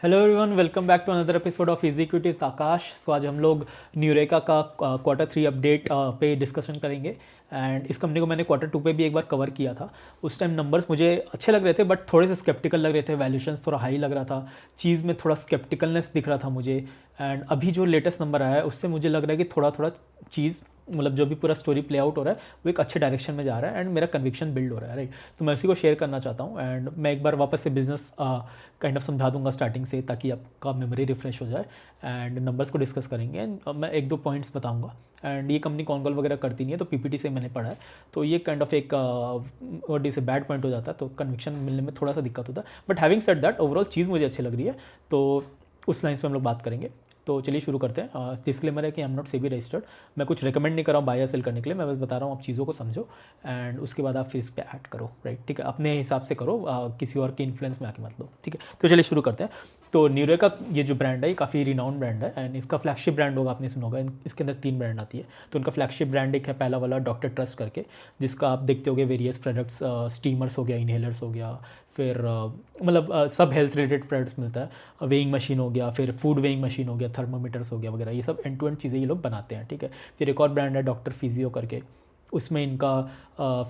Hello everyone, welcome back to another episode of executive Aakash. So आज हम लोग न्यूरेका का क्वार्टर 3 अपडेट पे डिस्कशन करेंगे। एंड इस कंपनी को मैंने क्वार्टर 2 पे भी एक बार कवर किया था। उस टाइम नंबर्स मुझे अच्छे लग रहे थे बट थोड़े से स्केप्टिकल लग रहे थे, वैल्यूएशंस थोड़ा हाई लग रहा था, चीज़ में थोड़ा स्केप्टिकलनेस दिख रहा था मुझे। एंड अभी जो लेटेस्ट नंबर आया है उससे मुझे लग रहा है कि थोड़ा थोड़ा चीज़ मतलब जो भी पूरा स्टोरी प्ले आउट हो रहा है वो एक अच्छे डायरेक्शन में जा रहा है एंड मेरा कन्विक्शन बिल्ड हो रहा है, राइट। तो मैं इसी को शेयर करना चाहता हूँ एंड मैं एक बार वापस से बिजनेस काइंड ऑफ समझा दूंगा स्टार्टिंग से, ताकि आपका मेमोरी रिफ्रेश हो जाए एंड नंबर्स को डिस्कस करेंगे एंड मैं एक दो पॉइंट्स बताऊंगा। एंड ये कंपनी कॉन कॉल वगैरह करती नहीं है, तो पीपीटी से मैंने पढ़ा है, तो ये काइंड ऑफ एक व्हाट से बैड पॉइंट हो जाता है, तो कन्विक्शन मिलने में थोड़ा सा दिक्कत होता है। But having said that overall चीज़ मुझे अच्छी लग रही है, तो उस लाइन्स पे हम लोग बात करेंगे। तो चलिए शुरू करते हैं। डिस्क्लेमर है कि I am not SEBI registered, मैं कुछ रिकमेंड नहीं कर रहा हूँ बाय या सेल करने के लिए, मैं बस बता रहा हूँ आप चीज़ों को समझो एंड उसके बाद आप फिर इस पे ऐड करो, राइट। ठीक है, अपने हिसाब से करो, किसी और के इन्फ्लुएंस में आके मत लो, ठीक है। तो चलिए शुरू करते हैं। तो न्यूरेका ये जो ब्रांड है ये काफ़ी रिनाउंड ब्रांड है एंड इसका फ्लैगशिप ब्रांड होगा, आपने सुना होगा। इसके अंदर 3 ब्रांड आती है, तो उनका फ्लैगशिप ब्रांड एक है पहला वाला डॉक्टर ट्रस्ट करके, जिसका आप देखते होगे वेरियस प्रोडक्ट्स, स्टीमर्स हो गया, इनहेलर्स हो गया, फिर मतलब सब हेल्थ रिलेटेड प्रोडक्ट्स मिलता है। वेइंग मशीन हो गया, फिर फूड वेइंग मशीन हो गया, थर्मोमीटर्स हो गया वगैरह, ये सब एंड टू एंड चीज़ें ये लोग बनाते हैं, ठीक है। फिर एक और ब्रांड है डॉक्टर फिजियो करके, उसमें इनका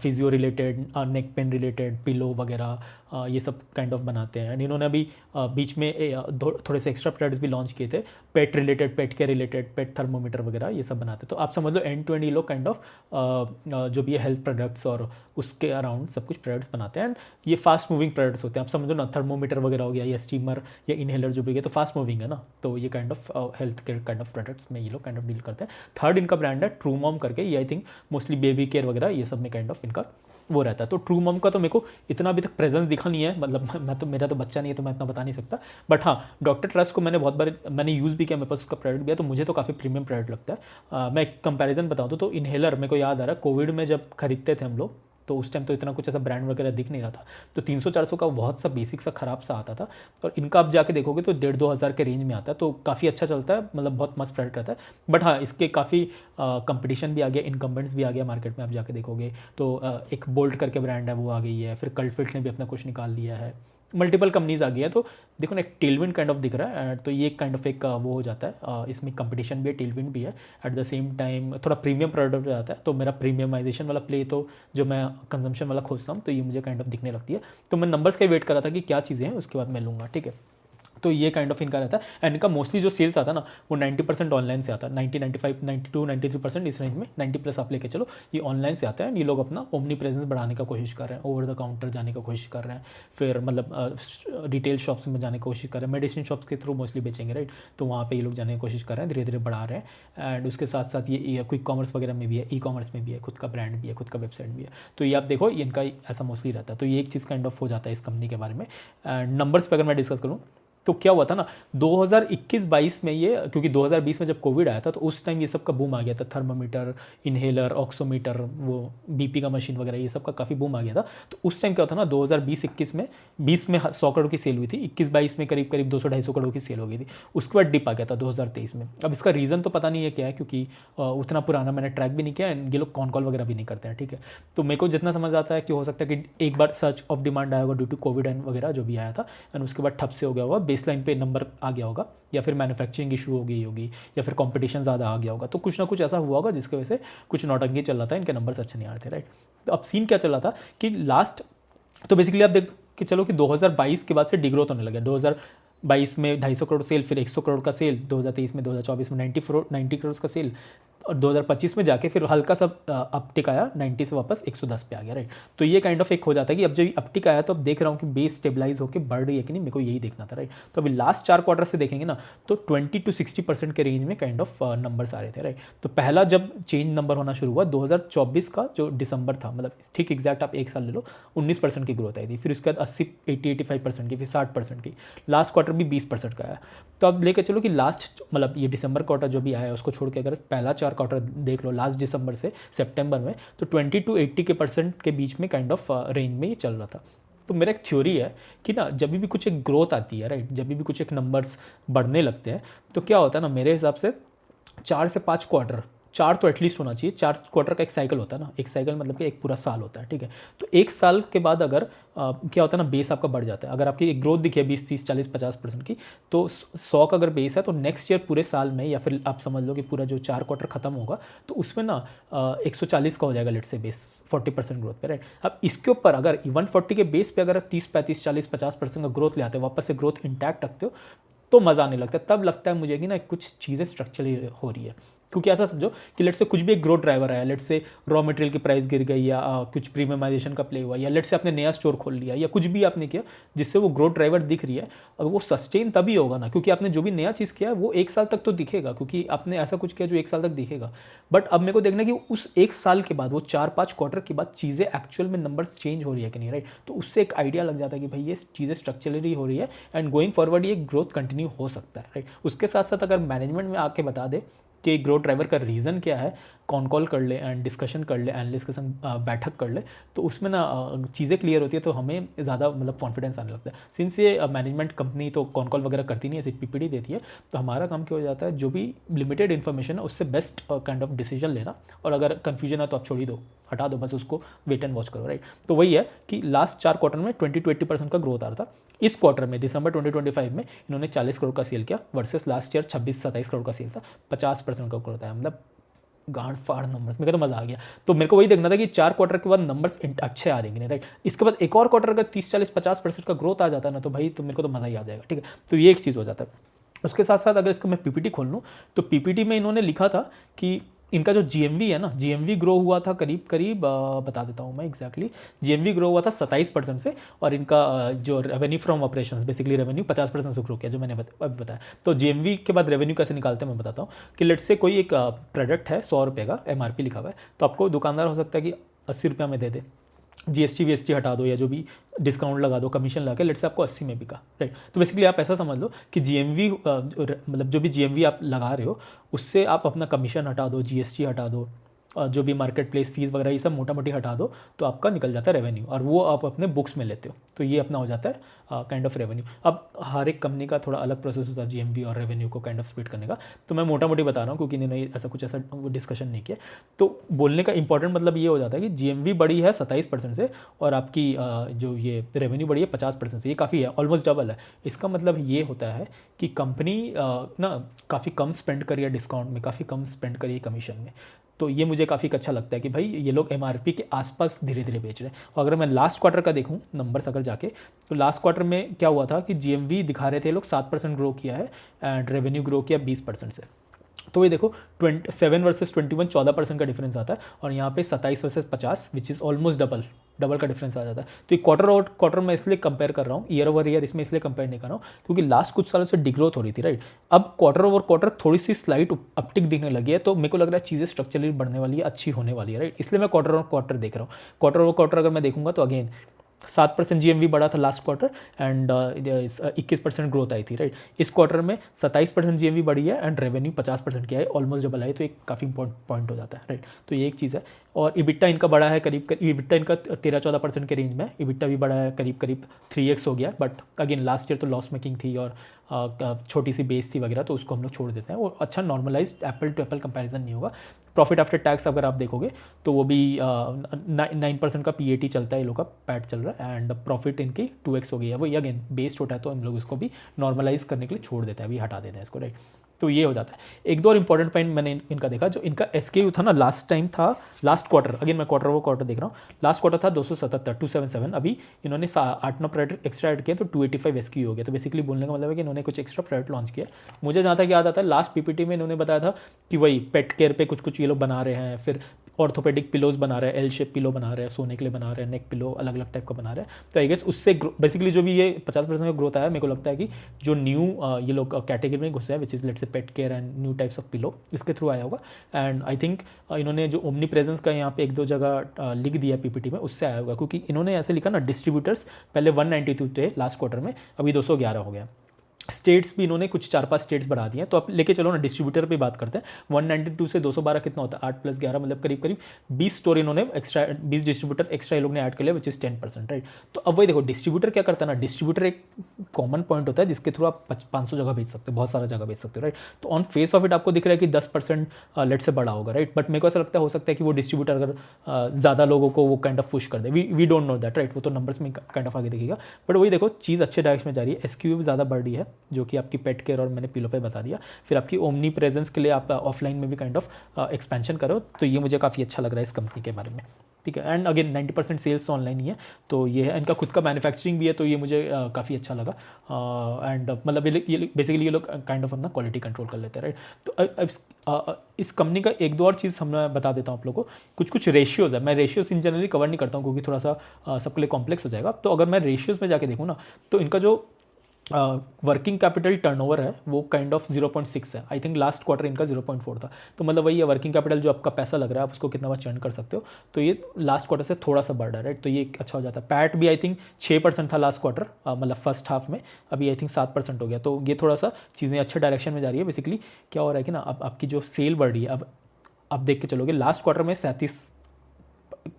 physio related, neck pain related, pillow वगैरह ये सब काइंड ऑफ बनाते हैं। एंड इन्होंने अभी बीच में थोड़े से एक्स्ट्रा प्रोडक्ट्स भी लॉन्च किए थे, पेट रिलेटेड, पेट के रिलेटेड, पेट थर्मोमीटर वगैरह ये सब बनाते हैं। तो आप समझ लो एंड टू एंड ये लोग काइंड ऑफ जो भी है हेल्थ प्रोडक्ट्स और उसके अराउंड सब कुछ प्रोडक्ट्स बनाते हैं एंड ये फास्ट मूविंग प्रोडक्ट्स होते हैं। आप समझो ना, थर्मोमीटर वगैरह हो गया या स्टीमर या इनहेलर जो भी है, तो फास्ट मूविंग है ना, तो ये kind of health care kind of products में ये लोग काइंड ऑफ डील करते हैं। थर्ड इनका ब्रांड है ट्रू मॉम करके, ये I think mostly baby care वगैरह ये सब में काइंड ऑफ इनका वो रहता है। तो ट्रू मॉम का तो मेरे को इतना अभी तक प्रेजेंस दिखा नहीं है, मतलब मैं तो, मेरा तो बच्चा नहीं है तो मैं इतना बता नहीं सकता। बट हाँ, डॉक्टर ट्रस्ट को मैंने बहुत बार मैंने यूज़ भी किया, मेरे पास उसका प्रोडक्ट भी है, तो मुझे तो काफ़ी प्रीमियम प्रोडक्ट लगता है। मैं एक कंपैरिजन बताऊँ तो इनहेलर मेरे को याद आ रहा है, कोविड में जब खरीदते थे हम लोग, तो उस टाइम तो इतना कुछ ऐसा ब्रांड वगैरह दिख नहीं रहा था, तो 300-400 का बहुत सा बेसिक सा ख़राब सा आता था, और इनका आप जाके देखोगे तो 1,500-2,000 के रेंज में आता है, तो काफ़ी अच्छा चलता है, मतलब बहुत मस्त प्रोडक्ट रहता है। बट हाँ, इसके काफ़ी कंपटीशन भी आ गया, इनकम्बेंट्स भी आ गया मार्केट में, आप जाके देखोगे तो एक बोल्ट करके ब्रांड है वो आ गई है, फिर कल्टफिट ने भी अपना कुछ निकाल लिया है, मल्टीपल कंपनीज आ गई है। तो देखो ना, एक टेलविंड काइंड ऑफ दिख रहा है, तो ये काइंड ऑफ एक वो हो जाता है, इसमें कंपटीशन भी है, टेलविंड भी है, एट द सेम टाइम थोड़ा प्रीमियम प्रोडक्ट हो जाता है। तो मेरा प्रीमियमाइजेशन वाला प्ले, तो जो मैं कंजम्पशन वाला खोजता हूँ, तो ये मुझे काइंड ऑफ दिखने लगती है। तो मैं नंबर्स का वेट कर रहा था कि क्या चीज़ें हैं, उसके बाद मैं लूँगा, ठीक है। तो ये काइंड ऑफ इनका रहता है एंड इनका मोस्टली जो सेल्स आता है ना, वो 90% ऑनलाइन से आता है, 90, 95, 92, 93% इस रेंज में, 90+ आप लेके चलो, ये ऑनलाइन से आता है। एंड ये लोग अपना ओमनी प्रेजेंस बढ़ाने का कोशिश कर रहे हैं, ओवर द काउंटर जाने का कोशिश कर रहे हैं, फिर मतलब रिटेल शॉप्स में जाने की कोशिश कर रहे हैं, मेडिसिन शॉप्स के थ्रू मोस्टली बेचेंगे, राइट। तो वहाँ पे ये लोग जाने की कोशिश कर रहे हैं, धीरे धीरे बढ़ा रहे हैं। एंड उसके साथ साथ ये क्विक कॉमर्स वगैरह में भी है, ई कॉमर्स में भी है, खुद का ब्रांड भी है, खुद का वेबसाइट भी है। तो ये आप देखो, ये इनका ऐसा मोस्टली रहता है। तो ये एक चीज़ काइंड ऑफ हो जाता है इस कंपनी के बारे में। एंड नंबर्स पर अगर मैं डिस्कस करूँ तो क्या हुआ था ना, 2021-22 में ये, क्योंकि 2020 में जब कोविड आया था तो उस टाइम ये सब का बूम आ गया था, थर्मामीटर, इनहेलर, ऑक्सोमीटर, वो बीपी का मशीन वगैरह, ये सब का काफ़ी बूम आ गया था। तो उस टाइम क्या होता ना, 2020-21 में 20 में 100 करोड़ की सेल हुई थी, 21-22 में करीब करीब 200-250 करोड़ की सेल हो गई थी। उसके बाद डिप आ गया था 2023 में। अब इसका रीज़न तो पता नहीं है क्या है, क्योंकि उतना पुराना मैंने ट्रैक भी नहीं किया एंड ये लोग कॉन कॉल वगैरह भी नहीं करते हैं, ठीक है। तो मेरे को जितना समझ आता है कि हो सकता है कि एक बार सर्च ऑफ डिमांड आया होगा ड्यू टू कोविड एंड वगैरह जो भी आया था, एंड उसके बाद ठप से हो गया होगा, बेस लाइन पे नंबर आ गया होगा, या फिर मैन्युफैक्चरिंग इशू हो गई होगी, या फिर कंपटीशन ज़्यादा आ गया होगा, तो कुछ ना कुछ ऐसा हुआ होगा जिसकी वजह से कुछ नौटंकी चल रहा था, इनके नंबर्स अच्छे नहीं आ रहे थे, राइट। तो अब सीन क्या चल रहा था कि लास्ट, तो बेसिकली आप देख कि चलो कि 2022 के बाद से डिग्रोथ होने लगा। 2022 में 250 करोड़ सेल, फिर 100 करोड़ का सेल, 2023 में, 2024 में 90 करोड़ का सेल, और 2025 में जाके फिर हल्का सा अपटिक आया, 90 से वापस 110 पे आ गया, राइट। तो ये काइंड ऑफ एक हो जाता है कि अब जब अपटिक आया तो अब देख रहा हूँ कि बेस स्टेबलाइज होकर बढ़ रही है कि नहीं, मेरे को यही देखना था, राइट। तो अभी लास्ट 4 क्वार्टर से देखेंगे ना, तो 20-60% के रेंज में काइंड ऑफ नंबर्स आ रहे थे, राइट। तो पहला जब चेंज नंबर होना शुरू हुआ 2024 का जो दिसंबर था, मतलब ठीक एग्जैक्ट आप एक साल ले लो, 19% की ग्रोथ आई थी, फिर उसके बाद 80-85% की, फिर 60% की, लास्ट क्वार्टर भी 20% का आया। तो अब लेके चलो कि लास्ट, मतलब ये दिसंबर क्वार्टर जो भी आया उसको छोड़ के अगर पहला 4 क्वार्टर देख लो लास्ट दिसंबर से सितंबर में, तो 20-80% के बीच में काइंड ऑफ रेंज में ये चल रहा था। तो मेरा एक थ्योरी है कि ना, जब भी कुछ एक ग्रोथ आती है, राइट, जब भी कुछ एक नंबर्स बढ़ने लगते हैं, तो क्या होता है ना, मेरे हिसाब से 4 से 5 क्वार्टर 4 तो एटलीस्ट होना चाहिए। 4 क्वार्टर का एक साइकिल होता है ना, एक साइकिल मतलब कि एक पूरा साल होता है, ठीक है। तो एक साल के बाद अगर क्या होता है ना, बेस आपका बढ़ जाता है। अगर आपकी ग्रोथ दिखे 20, 30, 40, 50% की, तो 100 का अगर बेस है तो नेक्स्ट ईयर पूरे साल में, या फिर आप समझ लो कि पूरा जो 4 क्वार्टर खत्म होगा तो उसमें ना 140 का हो जाएगा लेट से बेस, 40% ग्रोथ पे, राइट। अब इसके ऊपर अगर 140 के बेस पे अगर 30, 35, 40, 50% का ग्रोथ ले आते हो, वापस से ग्रोथ इंटैक्ट रखते हो, तो मज़ा नहीं लगता। तब लगता है मुझे कि ना कुछ चीज़ें स्ट्रक्चरली हो रही है। क्योंकि ऐसा समझो कि लेट से कुछ भी एक ग्रोथ ड्राइवर आया, लेट से रॉ मटेरियल की प्राइस गिर गई, या कुछ प्रीमियमाइजेशन का प्ले हुआ, या लेट से आपने नया स्टोर खोल लिया, या कुछ भी आपने किया जिससे वो ग्रोथ ड्राइवर दिख रही है, अगर वो सस्टेन तभी होगा ना, क्योंकि आपने जो भी नया चीज़ किया है वो एक साल तक तो दिखेगा, क्योंकि आपने ऐसा कुछ किया जो एक साल तक दिखेगा। बट अब मेरे को देखना कि उस एक साल के बाद, वो 4-5 क्वार्टर के बाद चीज़ें एक्चुअल में नंबर्स चेंज हो रही है कि नहीं, राइट। तो उससे एक आइडिया लग जाता है कि भाई ये चीज़ें स्ट्रक्चरली हो रही है एंड गोइंग फॉरवर्ड ये ग्रोथ कंटिन्यू हो सकता है, राइट। उसके साथ साथ अगर मैनेजमेंट में आके बता दे कि ग्रोथ ड्राइवर का रीज़न क्या है, कॉल कर ले एंड डिस्कशन कर ले, एनालिस्ट के संग बैठक कर ले, तो उसमें ना चीज़ें क्लियर होती है, तो हमें ज़्यादा मतलब कॉन्फिडेंस आने लगता है। सिंस ये मैनेजमेंट कंपनी तो कॉल वगैरह करती नहीं है, सिर्फ पीपीटी देती है, तो हमारा काम क्या हो जाता है, जो भी लिमिटेड इन्फॉर्मेशन है उससे बेस्ट काइंड ऑफ डिसीजन लेना, और अगर कन्फ्यूजन है तो आप छोड़ ही दो, हटा दो, बस उसको वेट एंड वॉच करो, राइट। तो वही है कि लास्ट 4 क्वार्टर में 20-20% का ग्रोथ आ रहा था। इस क्वार्टर में दिसंबर 2025 में इन्होंने 40 करोड़ का सेल किया, वर्सेस लास्ट ईयर 26-27 करोड़ का सेल था, 50% का ग्रोथ आया। मतलब गांड फाड़ नंबर्स, मेरे को तो मज़ा आ गया। तो मेरे को वही देखना था कि 4 क्वार्टर के बाद नंबर्स अच्छे आ रहे हैं, राइट। इसके बाद एक और क्वार्टर अगर 30-40-50% का ग्रोथ आ जाता है ना, तो भाई तो मेरे को तो मज़ा ही आ जाएगा, ठीक है। तो ये एक चीज़ हो जाता है। उसके साथ साथ अगर इसका मैं पीपीटी खोल लूँ, तो पीपीटी में इन्होंने लिखा था कि इनका जो जीएमवी है ना, जीएमवी ग्रो हुआ था करीब करीब बता देता हूँ मैं एग्जैक्टली, जीएमवी ग्रो हुआ था 27% से, और इनका जो revenue from operations, basically revenue 50% से ग्रो किया, जो मैंने अभी बताया। तो जीएमवी के बाद रेवेन्यू कैसे निकालते हैं मैं बताता हूँ। कि लेट से कोई एक प्रोडक्ट है 100 रुपये का, एमआरपी लिखा हुआ है, तो आपको दुकानदार हो सकता है कि 80 रुपये में दे दे, जीएसटी वीएसटी हटा दो या जो भी डिस्काउंट लगा दो, कमीशन लगा के, लेट से आपको 80 में बिका, राइट। तो बेसिकली आप ऐसा समझ लो कि जीएमवी मतलब जो भी जीएमवी आप लगा रहे हो उससे आप अपना कमीशन हटा दो, जीएसटी हटा दो, जो भी मार्केट प्लेस फीस वगैरह ये सब मोटा मोटी हटा दो, तो आपका निकल जाता है रेवेन्यू, और वो आप अपने बुक्स में लेते हो, तो ये अपना हो जाता है काइंड ऑफ रेवेन्यू। अब हर एक कंपनी का थोड़ा अलग प्रोसेस होता है जीएमवी और रेवेन्यू को काइंड ऑफ स्प्लिट करने का, तो मैं मोटा मोटी बता रहा हूँ क्योंकि इन्होंने ऐसा डिस्कशन नहीं किया। तो बोलने का इंपॉर्टेंट मतलब ये हो जाता है कि जीएमवी बढ़ी है 27% से, और आपकी जो ये रेवेन्यू बढ़ी है 50% से, ये काफ़ी है, ऑलमोस्ट डबल है। इसका मतलब ये होता है कि कंपनी ना काफ़ी कम स्पेंड करी है डिस्काउंट में, काफ़ी कम स्पेंड करी है कमीशन में। तो ये मुझे काफ़ी अच्छा लगता है कि भाई ये लोग एमआरपी के आसपास धीरे धीरे बेच रहे हैं। और अगर मैं लास्ट क्वार्टर का देखूं नंबर्स अगर जाके, तो लास्ट क्वार्टर में क्या हुआ था कि जीएमवी दिखा रहे थे लोग 7% ग्रो किया है, एंड रेवेन्यू ग्रो किया 20% से। तो ये देखो 27 वर्सेस 21 14% का डिफरेंस आता है, और यहाँ पे 27 versus 50 which is almost double का डिफरेंस आ जाता है। तो ये क्वार्टर ओवर क्वार्टर मैं इसलिए कंपेयर कर रहा हूँ, ईयर ओवर ईयर इसमें इसलिए कंपेयर नहीं कर रहा हूँ क्योंकि लास्ट कुछ सालों से डिग्रोथ हो रही थी, राइट। अब क्वार्टर ओवर क्वार्टर थोड़ी सी स्लाइट अपटिक दिखने लगी है, तो मेरे को लग रहा है चीज़ें स्ट्रक्चरली बढ़ने वाली है, अच्छी होने वाली है, राइट। इसलिए मैं क्वार्टर ओवर क्वार्टर देख रहा हूँ। क्वार्टर ओवर क्वार्टर अगर मैं देखूंगा तो अगेन 7% जीएमवी बढ़ा था लास्ट क्वार्टर, एंड 21% ग्रोथ आई थी, राइट। इस क्वार्टर में 27% जीएमवी बढ़ी है, एंड रेवेन्यू 50% किया है, ऑलमोस्ट डबल है, तो एक काफ़ी इंपॉर्टेंट पॉइंट हो जाता है, राइट। तो ये एक चीज़ है। और इबिट्टा इनका बढ़ा है करीब इबिट्टा इनका 13-14% के रेंज में, इबिट्टा भी बढ़ा है करीब 3x हो गया। बट अगेन लास्ट ईयर तो लॉस मेकिंग थी और छोटी सी बेस थी वगैरह, तो उसको हम लोग छोड़ देते हैं। वो अच्छा normalise apple to apple comparison नहीं होगा। प्रॉफिट आफ्टर टैक्स अगर आप देखोगे तो वो भी 9% का पीएटी चलता है, ये लोग का पैट चल रहा है, एंड प्रॉफिट इनकी 2x हो गई है। वो अगेन बेस छोटा है तो हम लोग इसको भी नॉर्मलाइज करने के लिए छोड़ देते हैं, अभी हटा देते हैं इसको, राइट। तो ये हो जाता है। एक दो और इंपॉर्टेंट पॉइंट मैंने इनका देखा, जो इनका एसकेयू था ना लास्ट टाइम था, लास्ट क्वार्टर, अगेन मैं क्वार्टर वो क्वार्टर देख रहा हूँ, लास्ट क्वार्टर था 277, अभी इन्होंने 8-9 प्रोडक्ट एक्स्ट्रा ऐड किया तो 285 एसकेयू हो गया। तो बेसिकली बोलने का मतलब है कि इन्होंने कुछ एक्स्ट्रा प्रोडक्ट लॉन्च किया। मुझे जहाँ तक याद आता है लास्ट पीपीटी में इन्होंने बताया था कि वही पेट केयर पे कुछ ये लोग बना रहे हैं, फिर ऑर्थोपेडिक पिलोज बना रहे हैं, एल शेप पिलो बना रहे हैं, सोने के लिए बना रहे हैं, नेक पिलो अलग अलग टाइप का बना रहे हैं। तो आई गेस उससे बेसिकली जो भी ये 50% का ग्रोथ आया, मेरे को लगता है कि जो न्यू ये लोग कैटेगरी में घुसे हैं, विच इज़ लेट से pet care and new types of pillow, इसके थ्रू आया होगा। एंड आई थिंक इन्होंने जो ओमनी प्रेजेंस का यहाँ पे एक दो जगह लिख दिया पीपीटी में, उससे आया होगा, क्योंकि इन्होंने ऐसे लिखा ना डिस्ट्रीब्यूटर्स पहले 192 थे लास्ट क्वार्टर में, अभी 211 हो गया। स्टेट्स भी इन्होंने कुछ 4-5 स्टेट्स बढ़ा दिए हैं। तो आप लेके चलो ना, डिस्ट्रीब्यूटर पे बात करते हैं। 192 से 212 कितना होता है, 8 + 11 मतलब करीब करीब 20 स्टोर इन्होंने एक्स्ट्रा, 20 डिस्ट्रीब्यूटर एक्स्ट्रा ये लोग ने ऐड कर लिया, विच इज़ 10%, राइट। तो अब वही देखो, डिस्ट्रीब्यूटर क्या करता है ना, डिस्ट्रीब्यूटर एक कॉमन पॉइंट होता है जिसके थ्रू आप 500 जगह भेज सकते हो, बहुत सारा जगह भेज सकते हो, राइट। तो ऑन फेस ऑफ इट आपको दिख रहा है कि 10% लेट से बड़ा होगा, राइट। बट मेरे को ऐसा लगता है, हो सकता है कि वो डिस्ट्रीब्यूटर अगर ज़्यादा लोगों को वो काइंड ऑफ पुश कर दे, we don't know that, right. वो तो नंबर्स में काइंड ऑफ आगे दिखेगा। बट वही देखो, चीज़ अच्छे डायरेक्शन में जा रही है। SKU भी ज़्यादा बढ़ रही है, जो कि आपकी पेट केयर और मैंने पिलो पे बता दिया। फिर आपकी ओमनी प्रेजेंस के लिए आप ऑफलाइन में भी काइंड ऑफ एक्सपेंशन करो, तो ये मुझे काफ़ी अच्छा लग रहा है इस कंपनी के बारे में, ठीक है। एंड अगेन 90% सेल्स तो ऑनलाइन ही है, तो ये है। इनका खुद का मैन्युफैक्चरिंग भी है, तो ये मुझे काफ़ी अच्छा लगा। एंड मतलब ये बेसिकली ये लोग काइंड ऑफ अपना क्वालिटी कंट्रोल कर लेते हैं, राइट। तो इस कंपनी का एक दो और चीज़ मैं बता देता हूँ आप लोगों को। कुछ रेशियोज़ है, मैं रेशियोज़ इन जनरली कवर नहीं करता हूँ क्योंकि थोड़ा सा सबके लिए कॉम्प्लेक्स हो जाएगा। तो अगर मैं रेशियोज़ में जाके देखूँ ना, तो इनका जो वर्किंग कैपिटल टर्नओवर है वो काइंड ऑफ 0.6 है। आई थिंक लास्ट क्वार्टर इनका 0.4 था। तो मतलब वही है, वर्किंग कैपिटल जो आपका पैसा लग रहा है आप उसको कितना बार चर्न कर सकते हो, तो ये लास्ट क्वार्टर से थोड़ा सा बढ़ रहा है, राइट। तो ये अच्छा हो जाता है। पैट भी आई थिंक 6% था लास्ट क्वार्टर, मतलब फर्स्ट हाफ में, अभी आई थिंक 7% हो गया। तो ये थोड़ा सा चीज़ें अच्छे डायरेक्शन में जा रही है। बेसिकली क्या हो रहा है कि ना, अब आपकी जो सेल बढ़ रही है, अब आप देख के चलोगे, लास्ट क्वार्टर में 37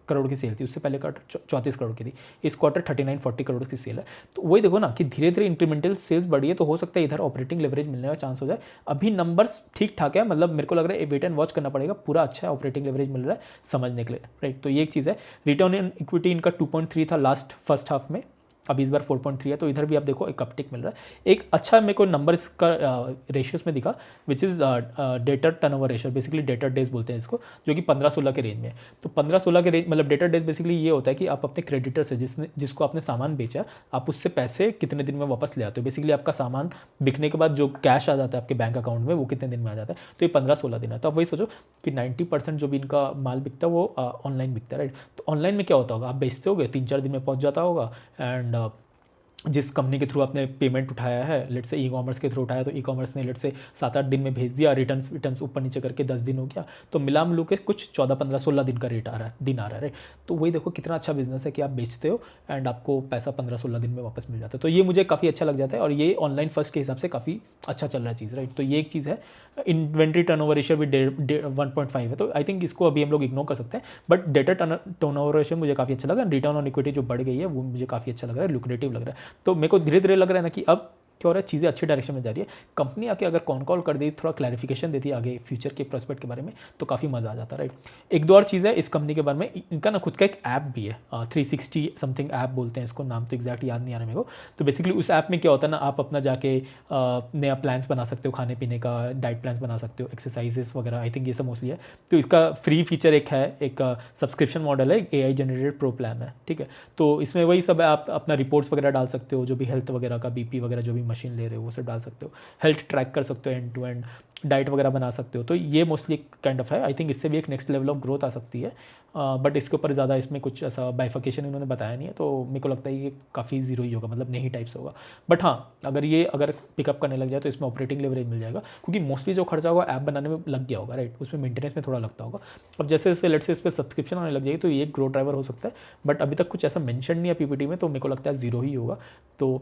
करोड़ की सेल थी, उससे पहले क्वार्टर 34 करोड़ की थी, इस क्वार्टर 39-40 करोड़ की सेल है। तो वही देखो ना कि धीरे धीरे इंक्रीमेंटल सेल्स बढ़ी है, तो हो सकता है इधर ऑपरेटिंग लेवरेज मिलने का चांस हो जाए। अभी नंबर्स ठीक ठाक है, मतलब मेरे को लग रहा है वेट एंड वॉच करना पड़ेगा, पूरा अच्छा है, ऑपरेटिंग लेवरेज मिल रहा है समझने के लिए, राइट। तो ये एक चीज़ है। रिटर्न ऑन इक्विटी इनका 2.3 था लास्ट फर्स्ट हाफ में, अभी इस बार 4.3 है, तो इधर भी आप देखो एक अपटिक मिल रहा है। एक अच्छा मेरे को नंबर इसका रेशियोज में दिखा, which is debtor turnover ratio, basically debtor days बोलते हैं इसको, जो कि 15-16 के रेंज में है। तो 15-16 के रेंज, मतलब डेटर डेज बेसिकली ये होता है कि आप अपने क्रेडिटर से, जिसको आपने सामान बेचा, आप उससे पैसे कितने दिन में वापस ले आते हो। बेसिकली आपका सामान बिकने के बाद जो कैश आ जाता है आपके बैंक अकाउंट में, वो कितने दिन में आ जाता है, तो ये 15-16 दिन है। तो आप वही सोचो कि 90% जो भी इनका माल बिकता है वो ऑनलाइन बिकता है, राइट। तो ऑनलाइन में क्या होता होगा, आप बेचते होगे 3-4 दिन में पहुंच जाता होगा। एंड जिस कंपनी के थ्रू आपने पेमेंट उठाया है, लेट से ई-कॉमर्स के थ्रू उठाया, तो ई-कॉमर्स ने लेट से 7-8 दिन में भेज दिया, रिटर्न्स ऊपर नीचे करके 10 दिन हो गया, तो मिला मिलू के कुछ 14-15-16 दिन का रेट आ रहा है, दिन आ रहा है। तो वही देखो कितना अच्छा बिजनेस है कि आप बेचते हो एंड आपको पैसा 15-16 दिन में वापस मिल जाता है। तो ये मुझे काफ़ी अच्छा लग जाता है, और ये ऑनलाइन फर्स्ट के हिसाब से काफ़ी अच्छा चल रहा है चीज़, राइट। तो ये एक चीज़ है। इन्वेंट्री टर्नओवर रेशियो भी 1.5 है, तो आई थिंक इसको अभी हम लोग इग्नोर कर सकते हैं। बट डेटा टर्नओवर रेशियो मुझे काफ़ी अच्छा लगा। रिटर्न ऑन इक्विटी जो बढ़ गई है वो मुझे काफ़ी अच्छा लग रहा है, लुक्रेटिव लग रहा है। तो मेरे को धीरे धीरे लग रहा है ना कि अब क्या हो रहा है, चीज़ें अच्छी डायरेक्शन में जा रही है। कंपनी आके अगर कॉल कर दी, थोड़ा क्लैरिफिकेशन देती है आगे फ्यूचर के प्रोस्पेक्ट के बारे में, तो काफ़ी मज़ा आ जाता है, राइट। एक दो और चीज़ है इस कंपनी के बारे में, इनका ना खुद का एक ऐप भी है, 360 समथिंग ऐप बोलते हैं इसको, नाम तो एग्जैक्ट याद नहीं आ रहा मेरे को। तो बेसिकली उस ऐप में क्या होता है ना, आप अपना जाके नया प्लान्स बना सकते हो, खाने पीने का डाइट प्लान्स बना सकते हो, एक्सरसाइजेस वगैरह, आई थिंक ये सब मोस्टली है। तो इसका फ्री फीचर एक है, एक सब्सक्रिप्शन मॉडल है, AI जनरेटेड प्रो प्लान है, ठीक है। तो इसमें वही सब है, आप अपना रिपोर्ट्स वगैरह डाल सकते हो, जो भी हेल्थ वगैरह का, BP वगैरह जो भी मशीन ले रहे हो वो सब डाल सकते हो, हेल्थ ट्रैक कर सकते हो, एंड टू एंड डाइट वगैरह बना सकते हो। तो ये मोस्टली काइंड ऑफ है, आई थिंक इससे भी एक नेक्स्ट लेवल ऑफ ग्रोथ आ सकती है। बट इसके ऊपर ज़्यादा इसमें कुछ ऐसा बाइफिकेशन इन्होंने बताया नहीं है, तो मेरे को लगता है ये काफ़ी जीरो ही होगा, मतलब नहीं टाइप्स होगा। बट हाँ, अगर पिकअप करने लग जाए तो इसमें ऑपरेटिंग लेवरेज मिल जाएगा, क्योंकि मोस्टली जो खर्चा होगा ऐप बनाने में लग गया होगा, राइट। उसमें मेंटेनेंस में थोड़ा लगता होगा। अब जैसे जैसे लेट से इस पर सब्सक्रिप्शन आने लग जाएगी, तो ये एक ग्रो ड्राइवर हो सकता है। बट अभी तक कुछ ऐसा मेंशन नहीं है PPT में, तो मेरे को लगता है जीरो ही होगा। तो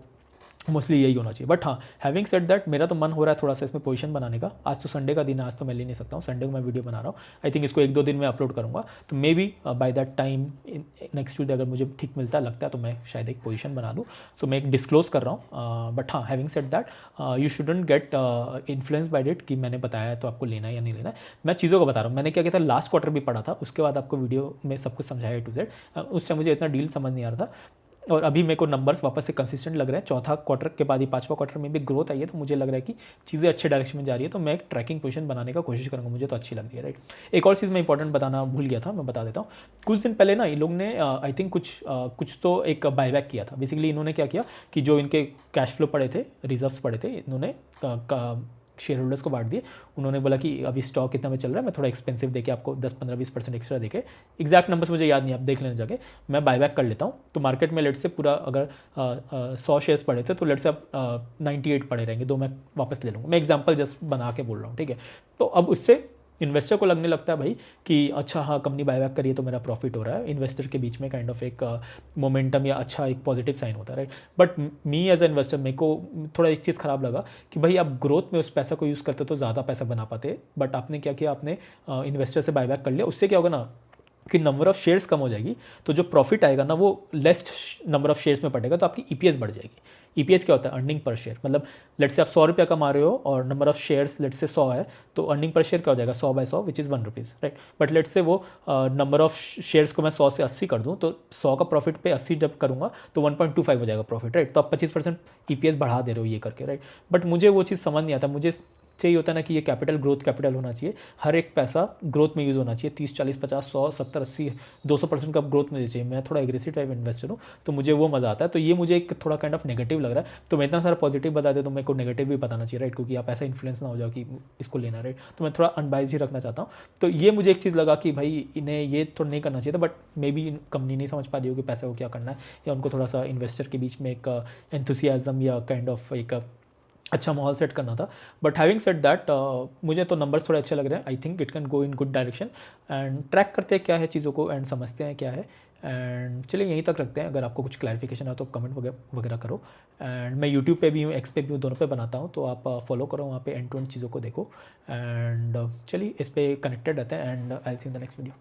मोस्टली यही होना चाहिए। बट हाँ, हैविंग सेड दैट, मेरा तो मन हो रहा है थोड़ा सा इसमें पोजीशन बनाने का। आज तो संडे का दिन है, आज तो मैं ले नहीं सकता हूँ, संडे को मैं वीडियो बना रहा हूँ। आई थिंक इसको 1-2 दिन में अपलोड करूँगा, तो may be by that time next Tuesday अगर मुझे ठीक मिलता लगता है तो मैं शायद एक पोजीशन बना दूँ। सो मैं एक डिस्क्लोज कर रहा हूँ। बट हाँ, having said that, you shouldn't gate influence by it कि मैंने बताया है तो आपको लेना है या नहीं लेना है। मैं चीज़ों को बता रहा हूँ, मैंने क्या किया था, लास्ट क्वार्टर भी पढ़ा था, उसके बाद आपको वीडियो में सब कुछ समझाया A to Z। उस टाइम मुझे इतना डील समझ नहीं आ रहा था, और अभी मेरे को नंबर्स वापस से कंसिस्टेंट लग रहे हैं। चौथा क्वार्टर के बाद ही 5वां क्वार्टर में भी ग्रोथ आई है, तो मुझे लग रहा है कि चीज़ें अच्छे डायरेक्शन में जा रही है। तो मैं एक ट्रैकिंग पोजीशन बनाने का कोशिश करूँगा, मुझे तो अच्छी लग रही है, राइट। एक और चीज़ मैं इंपॉर्टेंट बताना भूल गया था, मैं बता देता हूँ। कुछ दिन पहले ना इन लोग ने आई थिंक कुछ तो एक बायबैक किया था। बेसिकली इन्होंने क्या किया कि जो इनके कैश फ्लो पड़े थे, रिजर्व्स पड़े थे, इन्होंने शेयर होल्डर्स को बांट दिए। उन्होंने बोला कि अभी स्टॉक कितना में चल रहा है, मैं थोड़ा एक्सपेंसिव देके आपको 10-15-20% एक्स्ट्रा देके, एग्जैक्ट नंबर्स मुझे याद नहीं, आप देख लेने जाके, मैं बायबैक कर लेता हूँ। तो मार्केट में लेट से पूरा अगर 100 शेयर्स पड़े थे, तो लेट से अब 98 पड़े रहेंगे, 2 मैं वापस ले लूँगा। मैं एग्जाम्पल जस्ट बना के बोल रहा हूँ, ठीक है। तो अब उससे इन्वेस्टर को लगने लगता है भाई कि अच्छा हाँ कंपनी बायबैक करिए तो मेरा प्रॉफिट हो रहा है, इन्वेस्टर के बीच में काइंड ऑफ एक मोमेंटम या अच्छा एक पॉजिटिव साइन होता है, right. But me as a investor मेरे को थोड़ा एक चीज़ ख़राब लगा कि भाई आप ग्रोथ में उस पैसा को यूज़ करते तो ज़्यादा पैसा बना पाते, बट आपने क्या किया, आपने इन्वेस्टर से बायबैक कर लिया। उससे क्या होगा ना कि नंबर ऑफ़ शेयर्स कम हो जाएगी, तो जो प्रॉफिट आएगा ना वो लेस नंबर ऑफ़ शेयर्स में पड़ेगा, तो आपकी ईपीएस बढ़ जाएगी। ईपीएस क्या होता है? Earning per share. मतलब लेट से आप 100 रुपया कमा रहे हो और नंबर ऑफ़ शेयर्स लेट से 100 है, तो अर्निंग पर शेयर क्या हो जाएगा? 100/100 which is 1 rupees, right. But let से वो नंबर ऑफ़ शेयर्स को मैं 100 से 80 कर दूँ, तो 100 का प्रॉफिट पे 80 जब करूँगा तो 1.25 हो जाएगा प्रॉफिट, राइट। तो आप 25% ईपीएस बढ़ा दे रहे हो ये करके, राइट। बट मुझे वो चीज़ समझ नहीं आता। मुझे चाहिए होता है ना कि ये कैपिटल ग्रोथ कैपिटल होना चाहिए, हर एक पैसा ग्रोथ में यूज़ होना चाहिए। 30 40 50 100 70 80 200% का ग्रोथ मुझे चाहिए। मैं थोड़ा एग्रेसिव टाइप इन्वेस्टर हूँ, तो मुझे वो मज़ा आता है। तो ये मुझे एक थोड़ा काइंड ऑफ नेगेटिव लग रहा है। तो मैं इतना सारा पॉजिटिव बता दे तो मेरे को नेगेटिव भी बताना चाहिए, राइट, क्योंकि आप ऐसा इन्फ्लुएंस ना हो जाओ कि इसको लेना, राइट। तो मैं थोड़ा अनबाइज ही रखना चाहता हूँ। तो ये मुझे एक चीज़ लगा कि भाई इन्हें ये तो नहीं करना चाहिए था, बट मे बी कंपनी नहीं समझ पा रही हो कि पैसे को क्या करना है, या उनको थोड़ा सा इन्वेस्टर के बीच में एक एंथुसियाज्म या काइंड ऑफ एक अच्छा माहौल सेट करना था। बट हैविंग सेड दैट मुझे तो नंबर्स थोड़े अच्छे लग रहे हैं। I think it can go in good direction, and track करते हैं क्या है चीज़ों को एंड समझते हैं क्या है। एंड चलिए यहीं तक रखते हैं। अगर आपको कुछ क्लैरिफिकेशन है तो कमेंट वगैरह करो। एंड मैं यूट्यूब पे भी हूँ, एक्स पे भी हूँ, दोनों पे बनाता हूँ, तो आप फॉलो करो वहाँ पे, एंड टू एंड चीज़ों को देखो। एंड चलिए इस पर कनेक्टेड रहते हैं, and I will see in the next video.